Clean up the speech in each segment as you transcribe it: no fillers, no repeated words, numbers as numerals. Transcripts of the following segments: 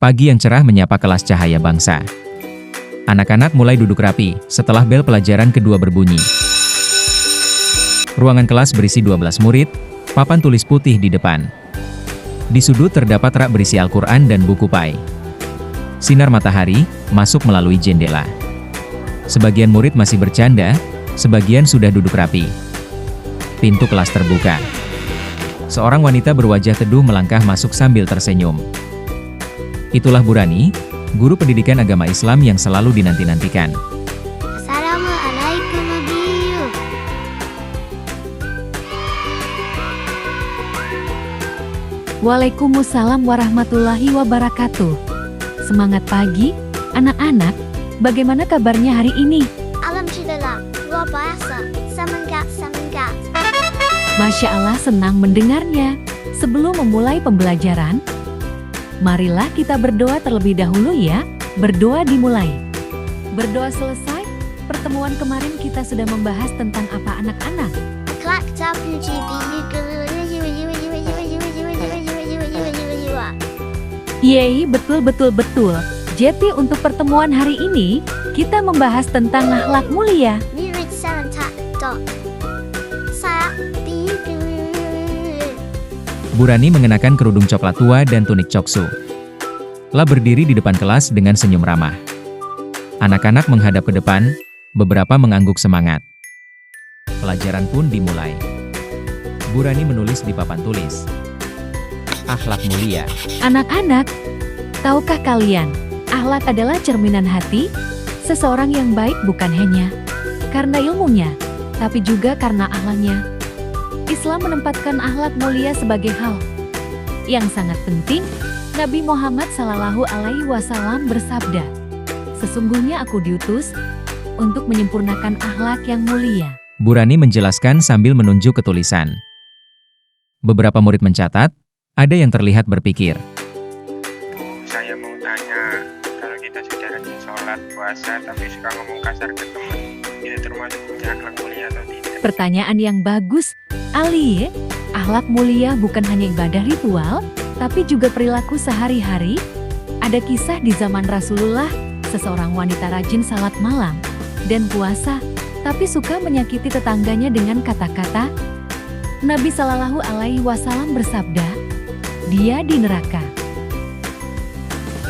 Pagi yang cerah menyapa kelas cahaya bangsa. Anak-anak mulai duduk rapi setelah bel pelajaran kedua berbunyi. Ruangan kelas berisi 12 murid, papan tulis putih di depan. Di sudut terdapat rak berisi Al-Quran dan buku pai. Sinar matahari masuk melalui jendela. Sebagian murid masih bercanda, sebagian sudah duduk rapi. Pintu kelas terbuka. Seorang wanita berwajah teduh melangkah masuk sambil tersenyum. Itulah Bu Rani, guru pendidikan agama Islam yang selalu dinanti-nantikan. Assalamualaikum Nabiyu. Waalaikumsalam warahmatullahi wabarakatuh. Semangat pagi, anak-anak. Bagaimana kabarnya hari ini? Alhamdulillah, luar biasa. Semangat. Masya Allah, senang mendengarnya. Sebelum memulai pembelajaran, marilah kita berdoa terlebih dahulu ya. Berdoa dimulai. Berdoa selesai, pertemuan kemarin kita sudah membahas tentang apa anak-anak? Kelak tapi Yeay, betul. Jadi untuk pertemuan hari ini, kita membahas tentang akhlak mulia. Murid serentak dok. Saya Bu Rani mengenakan kerudung coklat tua dan tunik coksu. La berdiri di depan kelas dengan senyum ramah. Anak-anak menghadap ke depan, beberapa mengangguk semangat. Pelajaran pun dimulai. Bu Rani menulis di papan tulis. Akhlak mulia. Anak-anak, tahukah kalian, akhlak adalah cerminan hati? Seseorang yang baik bukan hanya karena ilmunya, tapi juga karena akhlaknya. Islam menempatkan akhlak mulia sebagai hal yang sangat penting. Nabi Muhammad SAW bersabda, "Sesungguhnya aku diutus untuk menyempurnakan akhlak yang mulia." Bu Rani menjelaskan sambil menunjuk ke tulisan. Beberapa murid mencatat, ada yang terlihat berpikir. Saya mau tanya, kalau kita sudah rajin sholat, puasa, tapi suka ngomong kasar ke teman, itu termasuk punya akhlak mulia atau tidak? Pertanyaan yang bagus, Ali. Akhlak mulia bukan hanya ibadah ritual, tapi juga perilaku sehari-hari. Ada kisah di zaman Rasulullah, seseorang wanita rajin salat malam dan puasa, tapi suka menyakiti tetangganya dengan kata-kata. Nabi SAW bersabda, dia di neraka.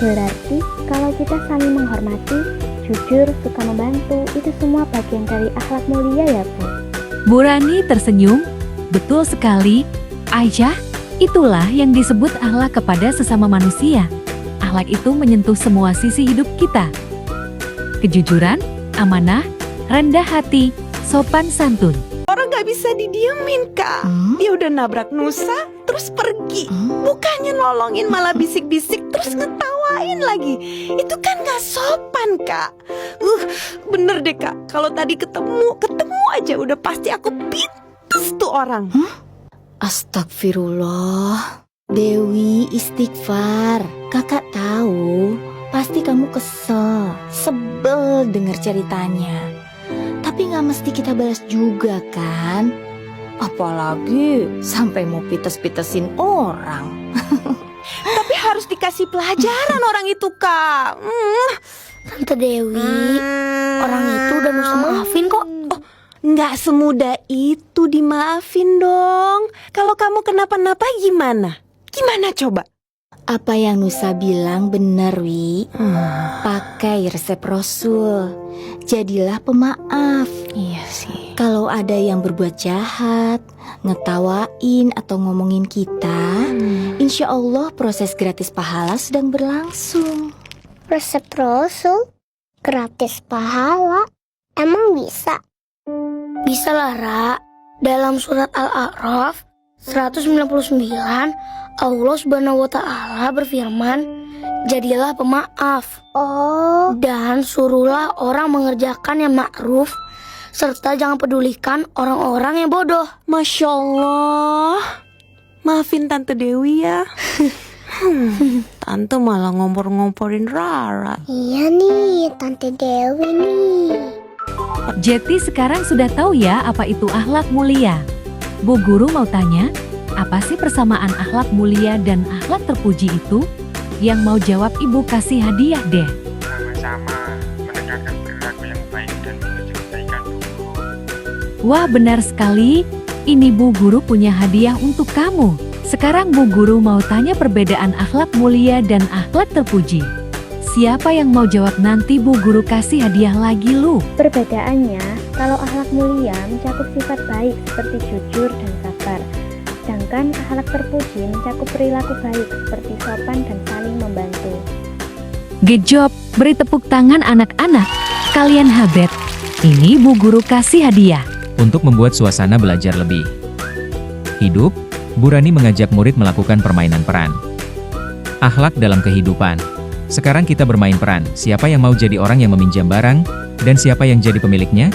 Berarti kalau kita saling menghormati, jujur, suka membantu, itu semua bagian dari akhlak mulia ya Bu? Bu Rani tersenyum, betul sekali. Aisyah, itulah yang disebut akhlak kepada sesama manusia. Akhlak itu menyentuh semua sisi hidup kita. Kejujuran, amanah, rendah hati, sopan santun. Orang gak bisa didiemin Kak. Dia udah nabrak Nusa terus pergi. Bukannya nolongin malah bisik-bisik terus ngetawain lagi. Itu kan gak sopan Kak. Bener deh Kak. Kalau tadi ketemu aja udah pasti aku pites tuh orang. Astagfirullah. Dewi, istighfar. Kakak tahu pasti kamu kesel, sebel denger ceritanya. Tapi gak mesti kita balas juga kan? Apalagi sampai mau pites-pitesin orang. Tapi harus dikasih pelajaran orang itu Kak. Tante Dewi, orang itu udah Nusa maafin kok. Nggak semudah itu dimaafin dong. Kalau kamu kenapa-napa gimana? Gimana coba? Apa yang Nusa bilang benar, Wi. Pakai resep Rasul. Jadilah pemaaf. Iya sih. Kalau ada yang berbuat jahat, ngetawain atau ngomongin kita, insya Allah proses gratis pahala sedang berlangsung. Resep Rasul, gratis pahala, emang bisa? Bisa lah Ra. Dalam surat Al-A'raf 199, Allah Subhanahu wa Ta'ala berfirman, jadilah pemaaf. Dan suruhlah orang mengerjakan yang ma'ruf, serta jangan pedulikan orang-orang yang bodoh. Masya Allah. Maafin Tante Dewi ya. Tante malah ngompor-ngomporin Rara. Iya nih, Tante Dewi nih. Jeti sekarang sudah tahu ya apa itu akhlak mulia. Bu Guru mau tanya, apa sih persamaan akhlak mulia dan akhlak terpuji itu? Yang mau jawab ibu kasih hadiah deh. Sama-sama mendengarkan perilaku yang baik dan menuju kebaikan Bu Guru. Wah, benar sekali. Ini Bu Guru punya hadiah untuk kamu. Sekarang Bu Guru mau tanya perbedaan akhlak mulia dan akhlak terpuji. Siapa yang mau jawab nanti Bu Guru kasih hadiah lagi lu. Perbedaannya, kalau akhlak mulia mencakup sifat baik seperti jujur dan sabar. Sedangkan akhlak terpuji mencakup perilaku baik seperti sopan dan saling membantu. Good job, beri tepuk tangan anak-anak. Kalian hebat. Ini Bu Guru kasih hadiah. Untuk membuat suasana belajar lebih hidup, Bu Rani mengajak murid melakukan permainan peran. Akhlak dalam kehidupan. Sekarang kita bermain peran, siapa yang mau jadi orang yang meminjam barang, dan siapa yang jadi pemiliknya?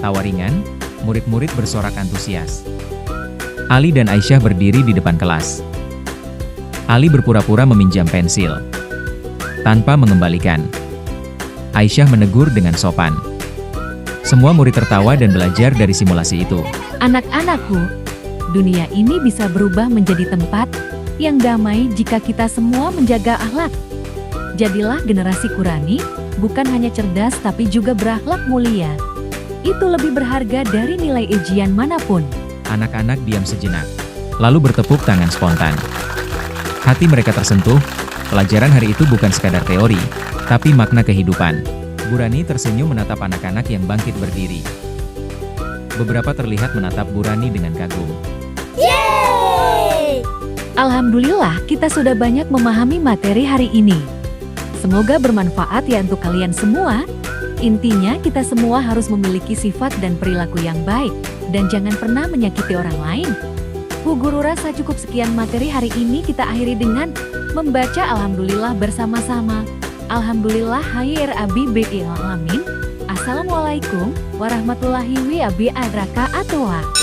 Tawa ringan, murid-murid bersorak antusias. Ali dan Aisyah berdiri di depan kelas. Ali berpura-pura meminjam pensil. Tanpa mengembalikan. Aisyah menegur dengan sopan. Semua murid tertawa dan belajar dari simulasi itu. Anak-anakku, dunia ini bisa berubah menjadi tempat yang damai jika kita semua menjaga akhlak. Jadilah generasi Qurani, bukan hanya cerdas tapi juga berakhlak mulia. Itu lebih berharga dari nilai ujian manapun. Anak-anak diam sejenak, lalu bertepuk tangan spontan. Hati mereka tersentuh, pelajaran hari itu bukan sekadar teori, tapi makna kehidupan. Bu Rani tersenyum menatap anak-anak yang bangkit berdiri. Beberapa terlihat menatap Bu Rani dengan kagum. Yeay! Alhamdulillah, kita sudah banyak memahami materi hari ini. Semoga bermanfaat ya untuk kalian semua. Intinya kita semua harus memiliki sifat dan perilaku yang baik. Dan jangan pernah menyakiti orang lain. Bu Guru rasa cukup sekian materi hari ini, kita akhiri dengan membaca Alhamdulillah bersama-sama. Alhamdulillah hayir abi bil alamin. Assalamualaikum warahmatullahi wabarakatuh.